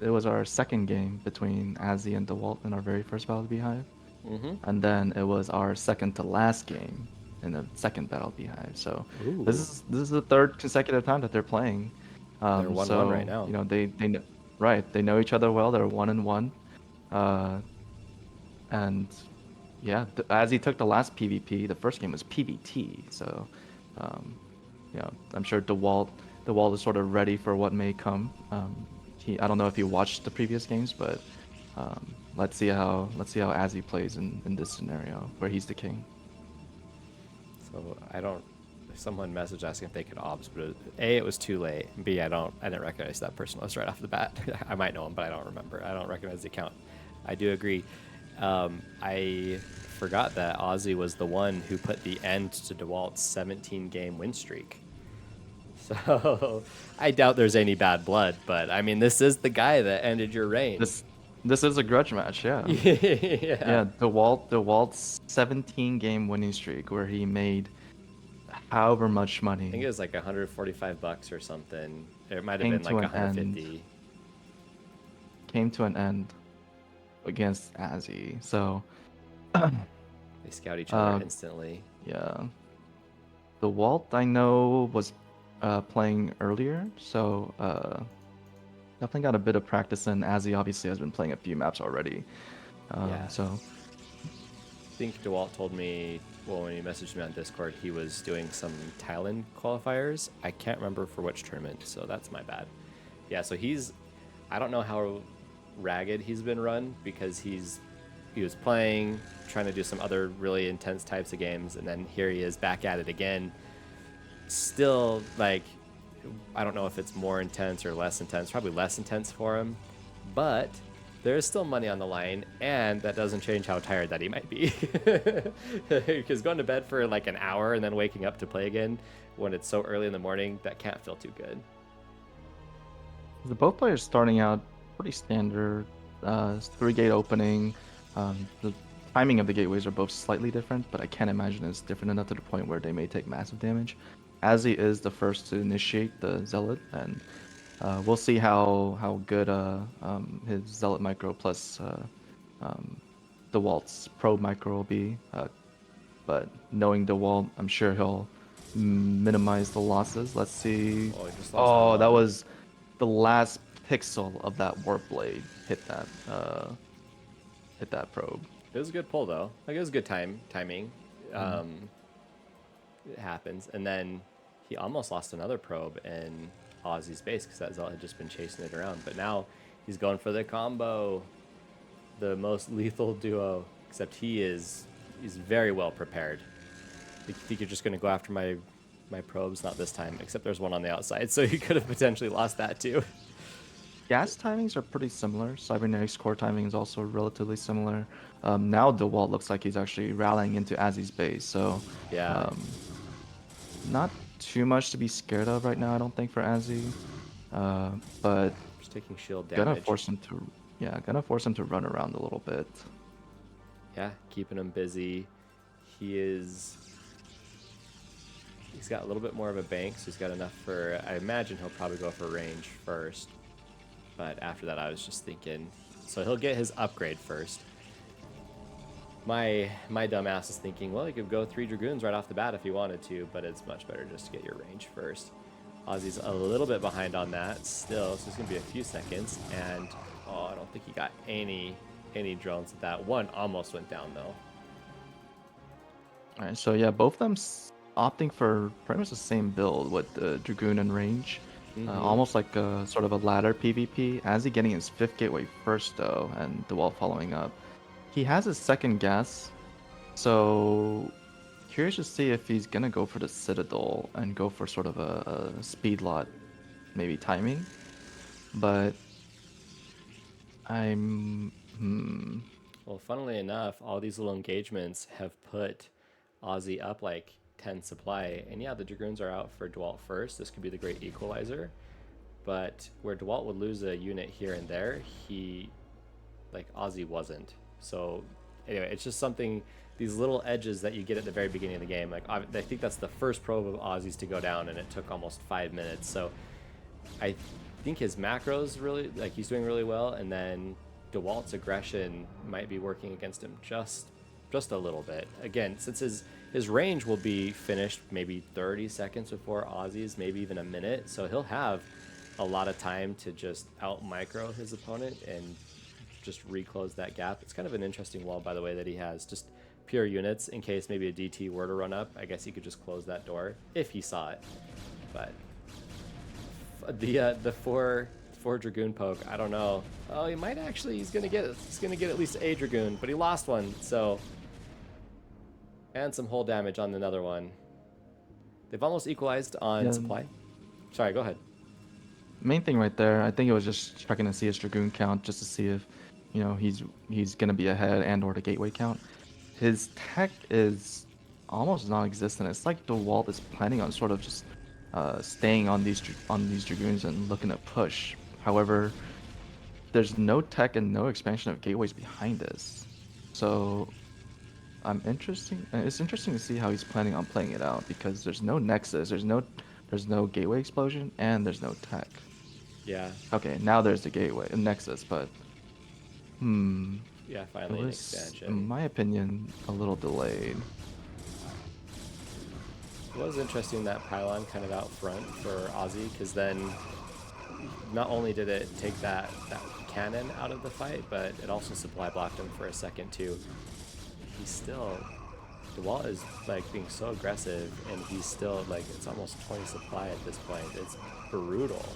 it was our second game between Azzy and Dewalt in our very first Battle of the Beehive, Mm-hmm. and then it was our second to last game in the second Battle of the Beehive. So Ooh, this is the third consecutive time that they're playing. they're 1-1 right So now. you know they know, right, they know each other well. They're 1-1, uh, and yeah, as he took the last PvP, the first game was PvT. So um, you know, I'm sure DeWalt is sort of ready for what may come. I don't know if you watched the previous games, but let's see how Azzy plays in this scenario where he's the king. So I don't. Someone messaged asking if they could obs, but A, it was too late. B, I didn't recognize that person was right off the bat. I might know him, but I don't remember. I don't recognize the account. I do agree. I forgot that Ozzy was the one who put the end to DeWalt's 17 game win streak. So I doubt there's any bad blood, but I mean, this is the guy that ended your reign. This this is a grudge match, yeah. Yeah. Yeah, DeWalt's 17 game winning streak where he made however much I think it money was like $145 or something. It might have came been to like an end 150. came to an end against Azzy. So They scout each other uh instantly. yeah. The Walt I know was playing earlier, so definitely got a bit of practice in, as he obviously has been playing a few maps already. Yeah. So I think DeWalt told me, well, when he messaged me on Discord, he was doing some Thailand qualifiers. I can't remember for which tournament, so that's my bad. Yeah, so I don't know how ragged he's been run because he was playing, trying to do some other really intense types of games, and then here he is back at it again. Still, like, I don't know if it's more intense or less intense, probably less intense for him, but there is still money on the line, and that doesn't change how tired that he might be. Because going to bed for like an hour and then waking up to play again when it's so early in the morning, that can't feel too good. the both players starting out pretty standard, three gate opening. The timing of the gateways are both slightly different, but I can't imagine it's different enough to the point where they may take massive damage. As he is the first to initiate the Zealot, and we'll see how good his Zealot micro plus um, DeWalt's Pro micro will be. But knowing DeWalt, I'm sure he'll minimize the losses. Let's see. Oh, he just lost that Oh, that mod. was the last pixel of that warp blade hit that probe. It was a good pull though. Like it was good timing. Mhm. Um, it happens, and then he almost lost another probe in Ozzy's base because that Zelt had just been chasing it around. But now he's going for the combo, the most lethal duo. Except he's very well prepared. I think you're just gonna go after my probes, not this time. Except there's one on the outside, so he could have potentially lost that too. Gas timings are pretty similar. Cybernetic's core timing is also relatively similar. Now DeWalt looks like he's actually rallying into Azzy's base, so Yeah, um, not too much to be scared of right now, I don't think, for Azzy. But just taking shield gonna damage. force him to, yeah, gonna force him to run around a little bit. Yeah, keeping him busy. He is. He's got a little bit more of a bank, so he's got enough for. I imagine he'll probably go for range first. But after that, I was just thinking. So he'll get his upgrade first. My dumbass is thinking, well, he could go 3 Dragoons right off the bat if he wanted to, but it's much better just to get your range first. Ozzy's a little bit behind on that still, so it's going to be a few seconds. And, oh, I don't think he got any drones at that. One almost went down, though. All right, so yeah, both of them opting for pretty much the same build with the Dragoon and range. Mm-hmm. Almost like a sort of a ladder PvP. Azzy getting his fifth gateway first though, and DeWalt following up. He has his second guess, so curious to see if he's gonna go for the Citadel and go for sort of a speed lot, maybe timing. But I'm Well, funnily enough, all these little engagements have put Ozzy up like 10 supply. And yeah, the Dragoons are out for Dewalt first. This could be the great equalizer. But where Dewalt would lose a unit here and there, like Ozzy wasn't. So anyway, it's just something, these little edges that you get at the very beginning of the game. Like I think that's the first probe of Ozzy's to go down, and it took almost 5 minutes. So I think his macros really, like, he's doing really well, and then Dewalt's aggression might be working against him just a little bit. Again, since his range will be finished maybe 30 seconds before Ozzy's, maybe even a minute, so he'll have a lot of time to just out micro his opponent and just reclose that gap. It's kind of an interesting wall, by the way, that he has just pure units in case maybe a DT were to run up. I guess he could just close that door if he saw it. But the four Dragoon poke, I don't know. Oh, he might actually. He's gonna get it. He's gonna get at least a Dragoon, but he lost one. So, and some hull damage on another one. They've almost equalized on supply. Sorry, go ahead. Main thing right there, I think it was just checking to see his Dragoon count, just to see if, he's gonna be ahead and/or the gateway count. His tech is almost non-existent. It's like Dewalt is planning on sort of just staying on these Dragoons and looking to push. However, there's no tech and no expansion of gateways behind this. So it's interesting to see how he's planning on playing it out, because there's no nexus, there's no gateway explosion, and there's no tech. Yeah. Okay, now there's the gateway, a nexus, but Yeah, finally an expansion. In my opinion, a little delayed. It was interesting that pylon kind of out front for Ozzy, because then not only did it take that cannon out of the fight, but it also supply blocked him for a second too. He's still, Dewalt is like being so aggressive, and he's still like, it's almost 20 supply at this point. It's brutal.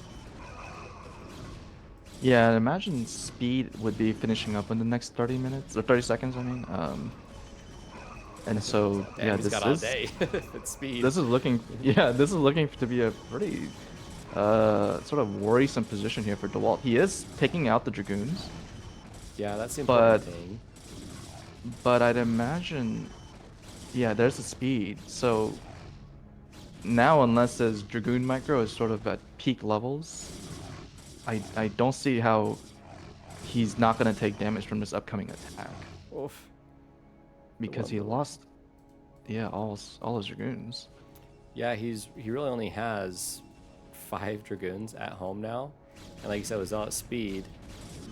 Yeah, I imagine speed would be finishing up in the next 30 minutes, or 30 seconds, I mean. And so, Damn, yeah, he's got all day at speed. This is looking to be a pretty sort of worrisome position here for Dewalt. He is taking out the Dragoons. Yeah, that's the important thing. But I'd imagine, yeah, there's the speed. So now, unless his Dragoon micro is sort of at peak levels, I don't see how he's not going to take damage from this upcoming attack. Oof. Because he lost, yeah, all his Dragoons. Yeah, he really only has 5 Dragoons at home now, and like you said, with Zealot speed,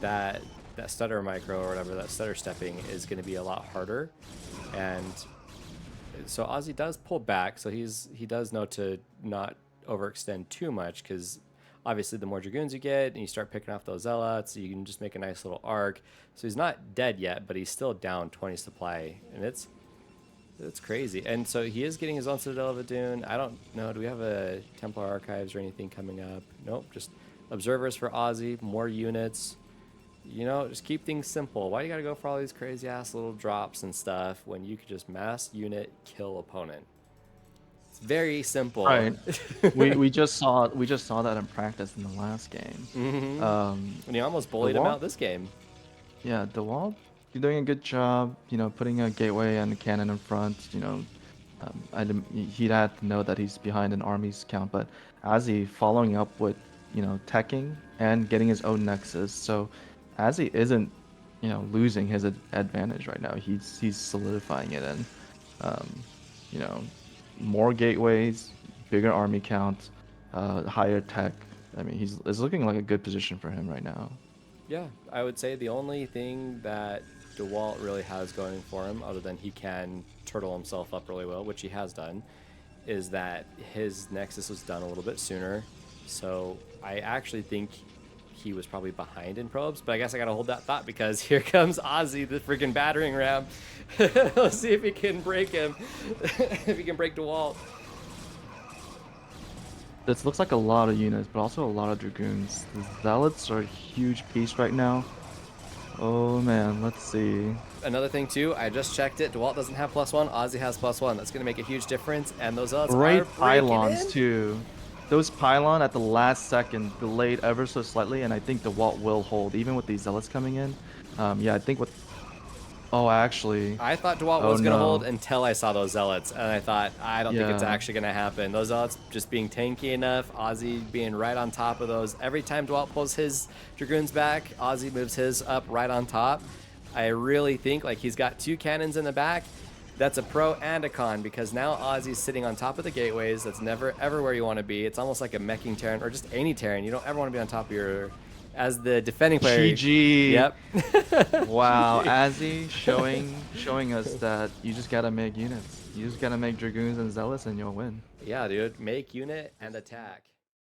that stutter micro or whatever, that stutter stepping is going to be a lot harder, and so Ozzy does pull back. So he does know to not overextend too much, because obviously the more Dragoons you get and you start picking off those Zealots, you can just make a nice little arc. So he's not dead yet, but he's still down 20 supply, and it's crazy. And so he is getting his own Citadel of Adun. I don't know, do we have a Templar Archives or anything coming up? Nope, just Observers for Ozzy, more units. Just keep things simple. Why do you gotta go for all these crazy ass little drops and stuff when you could just mass unit kill opponent? It's very simple. Right. we just saw that in practice in the last game. Mm-hmm. When you almost bullied him out this game. Yeah, Dewalt, you're doing a good job. Putting a gateway and a cannon in front. He'd have to know that he's behind an army's count, but Azzy following up with teching and getting his own nexus. So Azzy isn't losing his advantage right now. He's solidifying it, and more gateways, bigger army count, higher tech. I mean, it's looking like a good position for him right now. Yeah, I would say the only thing that Dewalt really has going for him, other than he can turtle himself up really well, which he has done, is that his Nexus was done a little bit sooner. So I actually think he was probably behind in probes, but I guess I gotta hold that thought, because here comes Ozzy, the freaking battering ram. Let's see if he can break him. If he can break Dewalt. This looks like a lot of units, but also a lot of Dragoons. The Zealots are a huge piece right now. Oh man, let's see. Another thing too, I just checked it. Dewalt doesn't have +1. Ozzy has +1. That's gonna make a huge difference. And those Zealots great are pylons in. too. Those pylon at the last second delayed ever so slightly, and I think Dewalt will hold, even with these Zealots coming in. Yeah, I think with. Oh, actually. I thought Dewalt was going to hold until I saw those Zealots, and I thought, I don't think it's actually going to happen. Those Zealots just being tanky enough, Ozzy being right on top of those. Every time Dewalt pulls his Dragoons back, Ozzy moves his up right on top. I really think, like, he's got 2 cannons in the back. That's a pro and a con because now Ozzy's sitting on top of the gateways. That's never ever where you want to be. It's almost like a meching Terran or just any Terran. You don't ever want to be on top of your. As the defending player. GG. Yep. Wow, GG. Azzy showing us that you just gotta make units. You just gotta make Dragoons and Zealots and you'll win. Yeah, dude. Make unit and attack.